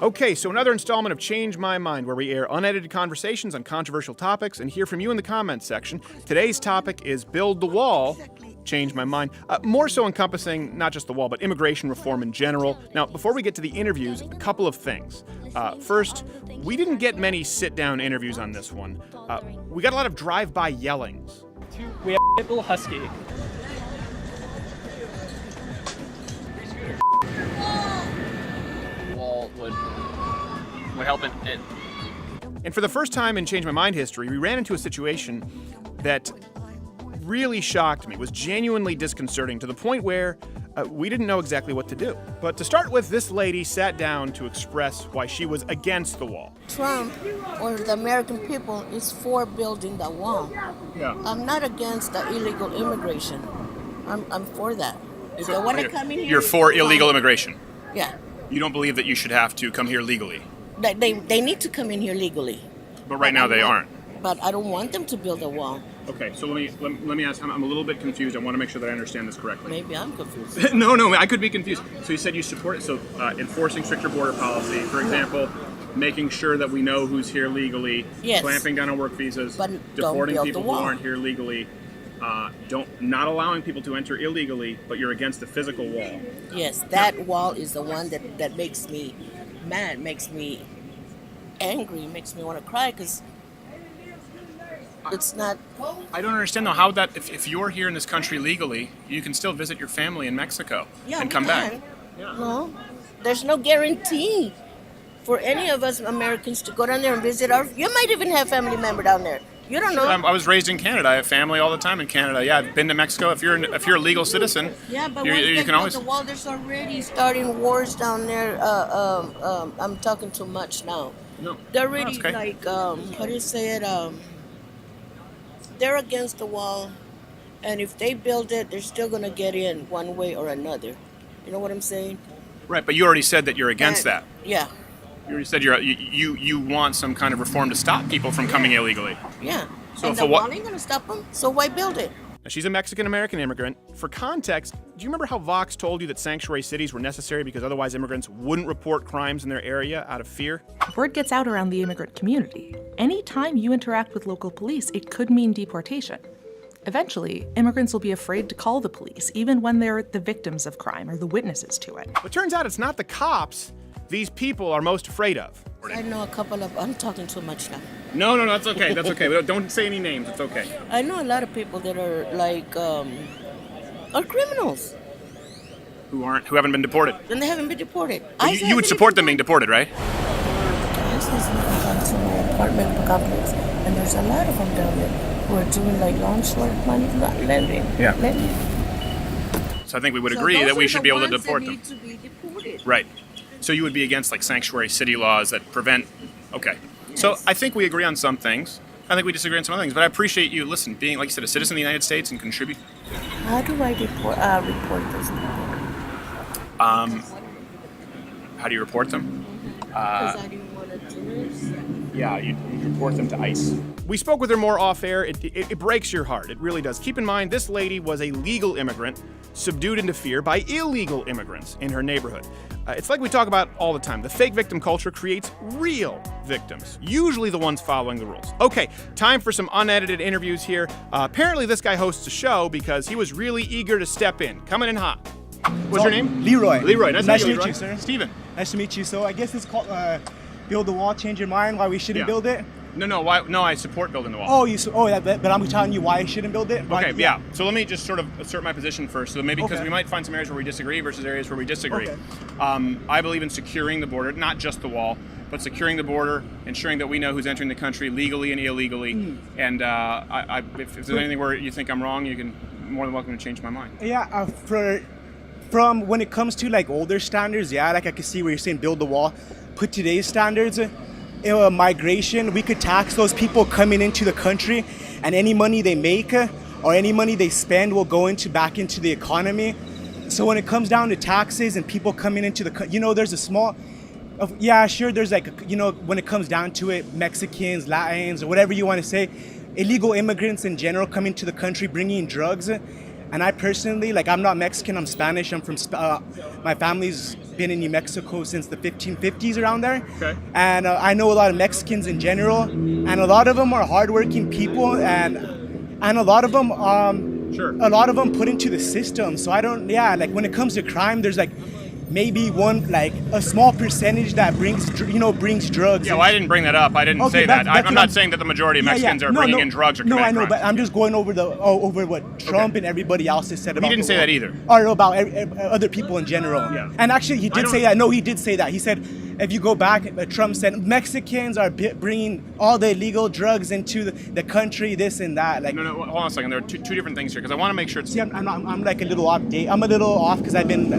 Okay, so another installment of Change My Mind, where we air unedited conversations on controversial topics and hear from you in the comments section. Today's topic is Build the Wall, Change My Mind, more so encompassing not just the wall, but immigration reform in general. Now, before we get to the interviews, a couple of things. First, we didn't get many sit-down interviews on this one. We got a lot of drive-by yellings. We have a little husky. Wall would help it. And for the first time in Change My Mind history, we ran into a situation that really shocked me, was genuinely disconcerting to the point where we didn't know exactly what to do. But to start with, this lady sat down to express why she was against the wall. Trump or the American people is for building the wall. Yeah. I'm not against the illegal immigration. I'm for that. If they want to come in here, You're for illegal immigration? Yeah. You don't believe that you should have to come here legally? They need to come in here legally. But right now they aren't. But I don't want them to build a wall. Okay, so let me ask. I'm a little bit confused. I want to make sure that I understand this correctly. Maybe I'm confused. No, I could be confused. So you said you support it. So enforcing stricter border policy, for example, making sure that we know who's here legally, Yes. clamping down on work visas, But don't deporting build people the who wall. aren't here legally, not allowing people to enter illegally, but you're against the physical wall. Yes, that wall is the one that makes me mad, makes me angry, makes me want to cry because it's not. I don't understand though how that if you're here in this country legally, you can still visit your family in Mexico and come back. Yeah. No, there's no guarantee for any of us Americans to go down there and visit our. You might even have family member down there. You don't know. I was raised in Canada. I have family all the time in Canada. Yeah, I've been to Mexico. If you're a legal citizen, Yeah, but you when can always. the wall, there's already starting wars down there. I'm talking too much now. No, They're already that's okay. like, how do you say it? They're against the wall, and if they build it, they're still gonna get in one way or another. You know what I'm saying? Right, but you already said that you're against that. Yeah, You already said you want some kind of reform to stop people from coming illegally. yeah. So and if the a wa- wall ain't gonna stop them. So why build it? Now, she's a Mexican-American immigrant. For context, do you remember how Vox told you that sanctuary cities were necessary because otherwise immigrants wouldn't report crimes in their area out of fear? Word gets out around the immigrant community. Anytime you interact with local police, it could mean deportation. Eventually, immigrants will be afraid to call the police, even when they're the victims of crime or the witnesses to it. But turns out it's not the cops these people are most afraid of. I know a couple of. I'm talking too much now. No, that's okay. That's okay. Don't say any names. It's okay. I know a lot of people that are like are criminals, Who haven't been deported. and they haven't been deported. You would support them being deported, right? I just gone to my apartment complex, and there's a lot of them down there who are doing like loan short money lending. Yeah. Lending. So I think we would So agree those that we are should the be able to ones deport that them. need to be deported. Right. So you would be against like sanctuary city laws that prevent. Okay. So I think we agree on some things. I think we disagree on some other things. But I appreciate you, being, like you said, a citizen of the United States and contribute. How do I report those people? How do you report them? Because I didn't want to do it. Yeah, you report them to ICE. We spoke with her more off air. It breaks your heart. It really does. Keep in mind, this lady was a legal immigrant subdued into fear by illegal immigrants in her neighborhood. It's like we talk about all the time. The fake victim culture creates real victims, usually the ones following the rules. Okay, time for some unedited interviews here. Apparently this guy hosts a show because he was really eager to step in. Coming in hot. What's your name? Leroy. Leroy. Nice to meet you, sir. Steven. Nice to meet you. So I guess it's called Build the Wall, Change Your Mind, why we shouldn't Yeah. build it. No, why? No, I support building the wall. But I'm telling you why I shouldn't build it. Okay, yeah. So let me just sort of assert my position first. So maybe because Okay. we might find some areas where we disagree versus areas where we disagree. Okay. I believe in securing the border, not just the wall, but securing the border, ensuring that we know who's entering the country legally and illegally. And if there's anything where you think I'm wrong, you can more than welcome to change my mind. Yeah, from when it comes to like older standards, yeah, like I can see where you're saying build the wall. Put today's standards, migration, we could tax those people coming into the country, and any money they make or any money they spend will go back into the economy. So when it comes down to taxes and people coming into there's a small, there's like, when it comes down to it, Mexicans, Latins, or whatever you want to say, illegal immigrants in general coming to the country bringing drugs. And I personally, like, I'm not Mexican, I'm Spanish. I'm from, my family's been in New Mexico since the 1550s, around there. Okay. And I know a lot of Mexicans in general, and a lot of them are hardworking people, and a lot of them, Sure. a lot of them put into the system. So I don't, yeah, like when it comes to crime, there's like maybe one, like a small percentage that brings drugs. Yeah, well, I didn't bring that up. I didn't say that. I'm not saying that the majority of Mexicans are bringing in drugs or committing I know, crimes. but I'm just going over over what Trump and everybody else has said about. He didn't say that either. Or about other people in general. Yeah. And actually, he did say that. No, he did say that. He said, if you go back, Trump said Mexicans are bringing all the illegal drugs into the country, this and that. Like, No, hold on a second. There are two different things here because I want to make sure it's. see, I'm like a little off date. I'm a little off because I've been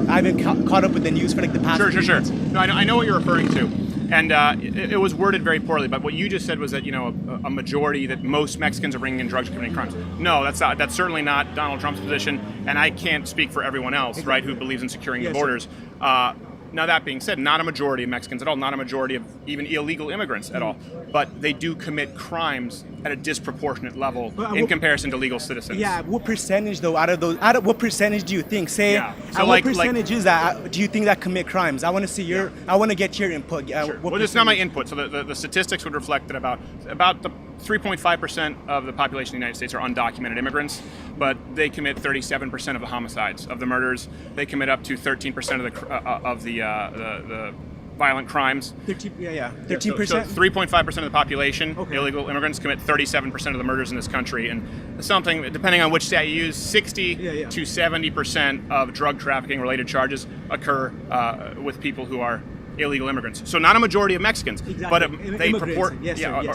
caught up with the news for like the past. Sure. No, I know what you're referring to, and it was worded very poorly. But what you just said was that a majority, that most Mexicans are bringing in drugs or committing crimes. No, that's not. That's certainly not Donald Trump's position, and I can't speak for everyone else, right, who believes in securing the borders. Now, that being said, not a majority of Mexicans at all, not a majority of even illegal immigrants at all, but they do commit crimes at a disproportionate level in comparison to legal citizens. Yeah, what percentage though? Out of what percentage do you think? Say, Yeah. So what percentage is that? Do you think that commit crimes? I want to see I want to get your input. Sure. Well, it's not my input. So the statistics would reflect that about the 3.5% of the population of the United States are undocumented immigrants, but they commit 37% of the homicides, of the murders. They commit up to 13% of the violent crimes. 13%. So 3.5% of the population, illegal immigrants, commit 37% of the murders in this country. And something, depending on which stat you use, 60 to 70% of drug trafficking related charges occur with people who are illegal immigrants. So not a majority of Mexicans, but they purport,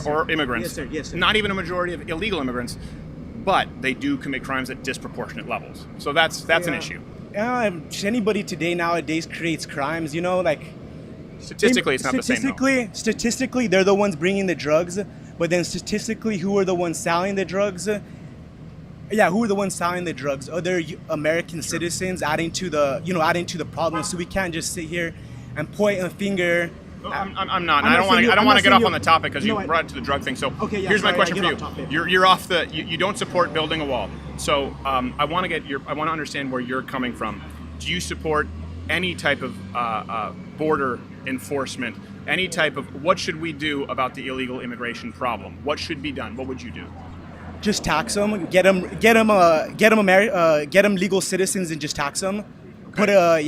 or immigrants. Yes, sir. Not even a majority of illegal immigrants, but they do commit crimes at disproportionate levels. So that's an issue. Anybody today nowadays creates crimes, like. Statistically, it's not the same. Statistically, they're the ones bringing the drugs, but then statistically, who are the ones selling the drugs? Yeah, who are the ones selling the drugs? Other American citizens adding to the problem. So we can't just sit here and point a finger. I'm not. I don't want to get off on the topic because you brought it to the drug thing. So here's my question for you. You're off the. You don't support building a wall. So I want to understand where you're coming from. Do you support any type of border enforcement? Any type of what should we do about the illegal immigration problem? What should be done? What would you do? Just tax them. Get them legal citizens and just tax them. Put a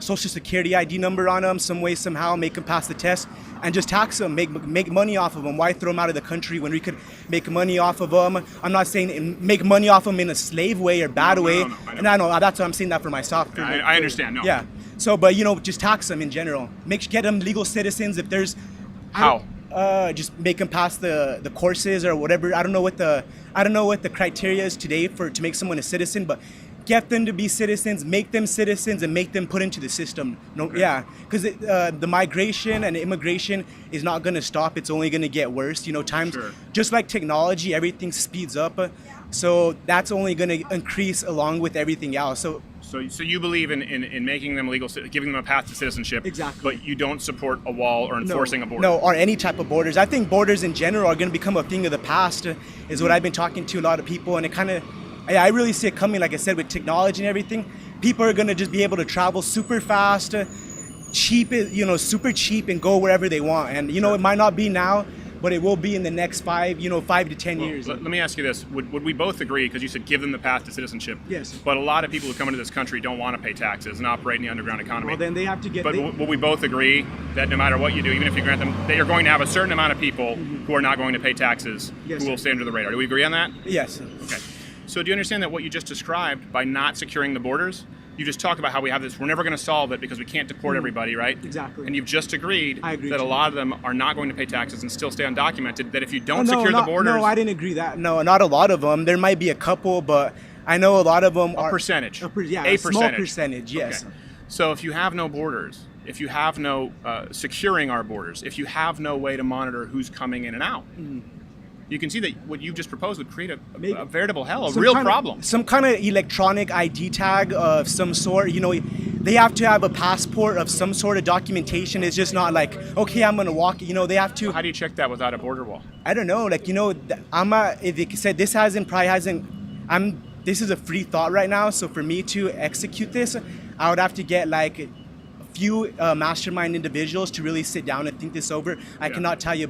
social security ID number on them, some way, somehow, make them pass the test, and just tax them, make money off of them. Why throw them out of the country when we could make money off of them? I'm not saying make money off them in a slave way or bad way. And I know that's what I'm saying that for myself. I understand. No. Yeah. So, but just tax them in general. Get them legal citizens. If there's how. Just make them pass the courses or whatever. I don't know what the criteria is today to make someone a citizen, but get them to be citizens, make them citizens, and make them put into the system. Because the migration and immigration is not going to stop. It's only going to get worse. Times just like technology, everything speeds up. So that's only going to increase along with everything else. So you believe in making them legal, giving them a path to citizenship. Exactly. But you don't support a wall or enforcing a border. No, or any type of borders. I think borders in general are going to become a thing of the past, is what I've been talking to a lot of people, and it kind of. I really see it coming, like I said, with technology and everything. People are going to just be able to travel super fast, cheap, super cheap, and go wherever they want. And, it might not be now, but it will be in the next 5 to 10 years. Let me ask you this. Would we both agree, because you said give them the path to citizenship. Yes. But a lot of people who come into this country don't want to pay taxes and operate in the underground economy. Well, then they have to get... But will we both agree that no matter what you do, even if you grant them, that you're going to have a certain amount of people who are not going to pay taxes, who will stay under the radar? Do we agree on that? Yes. Okay. So do you understand that what you just described, by not securing the borders, you just talked about how we have this, we're never going to solve it because we can't deport everybody, right? Exactly. And you've just agreed that a lot of them are not going to pay taxes and still stay undocumented, that if you don't secure the borders... No, I didn't agree that. No, not a lot of them. There might be a couple, but I know a lot of them are... A percentage. A small percentage, yes. Okay. So if you have no borders, if you have no securing our borders, if you have no way to monitor who's coming in and out... You can see that what you've just proposed would create a veritable hell, a real problem. Some kind of electronic ID tag of some sort. They have to have a passport of some sort of documentation. It's just not like, okay, I'm gonna walk. They have to. How do you check that without a border wall? I don't know. If it said this probably hasn't. this is a free thought right now. So for me to execute this, I would have to get like a few mastermind individuals to really sit down and think this over. I cannot tell you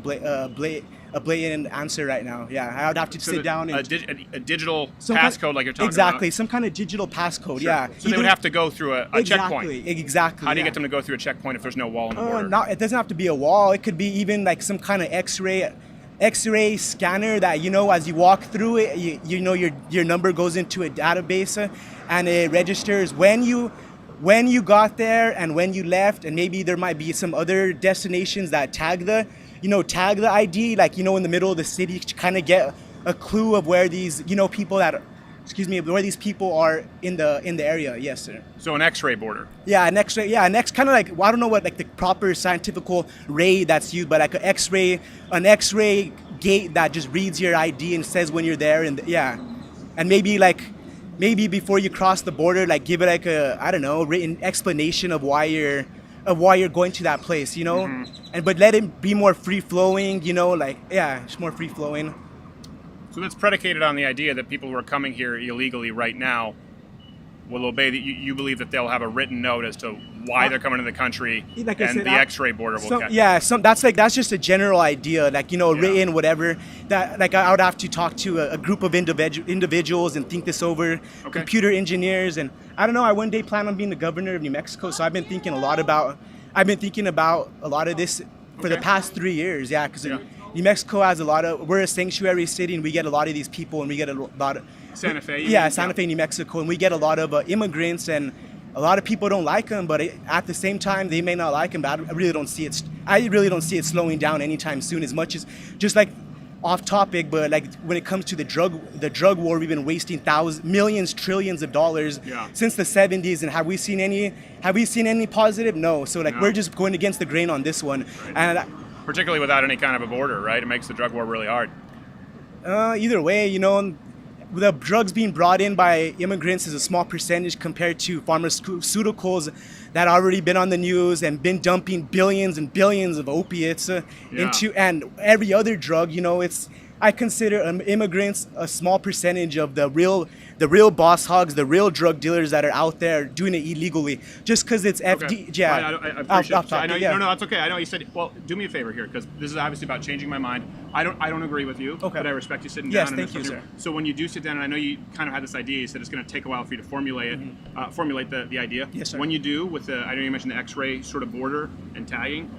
a blatant answer right now. Yeah, I would have to sit down and a digital passcode like you're talking exactly, some kind of digital passcode. Sure. Yeah. So they would have to go through a checkpoint. Exactly. How do you get them to go through a checkpoint if there's no wall on the border? It doesn't have to be a wall. It could be even like some kind of X-ray scanner that, you know, as you walk through it, you know your number goes into a database and it registers when you got there and when you left, and maybe there might be some other destinations that tag the ID, like, you know, in the middle of the city to kind of get a clue of where these, you know, where these people are in the area. Yes, sir. So an X-ray border. Yeah, an X-ray. Yeah, an X kind of like, well, I don't know what like the proper scientific ray that's used, but like an X-ray gate that just reads your ID and says when you're there, and and maybe before you cross the border, like give it like a, I don't know, written explanation of why you're going to that place, you know, but let it be more free flowing, you know, like it's more free flowing. So that's predicated on the idea that people who are coming here illegally right now will obey. You believe that they'll have a written note as to why they're coming to the country, like I said, the X-ray border will catch. Yeah, that's just a general idea, like, you know, written whatever. That like I would have to talk to a group of individuals and think this over. Computer engineers, and I don't know. I one day plan on being the governor of New Mexico, so I've been thinking a lot about a lot of this for the past 3 years. Yeah, because New Mexico has we're a sanctuary city, and we get a lot of these people, and we get a lot of Santa Fe. Santa Fe, New Mexico, and we get a lot of immigrants, and a lot of people don't like them, but at the same time, they may not like them. But I really don't see it slowing down anytime soon. As much as, just like off topic, but like when it comes to the drug war, we've been wasting millions, trillions of dollars since the 70s, and have we seen any positive? No. So like we're just going against the grain on this one, and particularly without any kind of a border, right? It makes the drug war really hard. Either way, you know, the drugs being brought in by immigrants is a small percentage compared to pharmaceuticals that already been on the news and been dumping billions and billions of opiates into, and every other drug. You know, I consider immigrants a small percentage of the real boss hogs, the real drug dealers that are out there doing it illegally, just because it's FD. Yeah, I appreciate it. I know, no, that's okay. I know you said, well, do me a favor here, because this is obviously about changing my mind. I don't agree with you, but I respect you sitting down. Yes, thank you, sir. So when you do sit down, and I know you kind of had this idea, you said it's going to take a while for you to formulate the idea. Yes, sir. When you do, I know you mentioned the X-ray sort of border and tagging,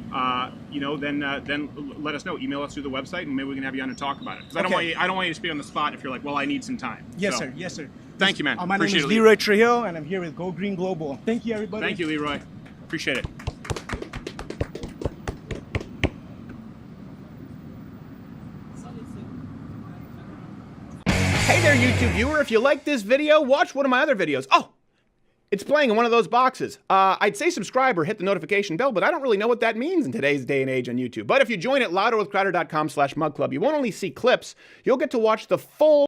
you know, then let us know. Email us through the website, and maybe we can have you on and talk about it. Because I don't want you to speak on the spot if you're like, well, I need some time. Yes, sir. Yes, sir. Thank you, man. My name is Leroy Trujillo, and I'm here with Go Green Global. Thank you, everybody. Thank you, Leroy. Appreciate it. Hey there, YouTube viewer. If you like this video, watch one of my other videos. Oh, it's playing in one of those boxes. I'd say subscribe or hit the notification bell, but I don't really know what that means in today's day and age on YouTube. But if you join at louderwithcrowder.com/mugclub, you won't only see clips, you'll get to watch the full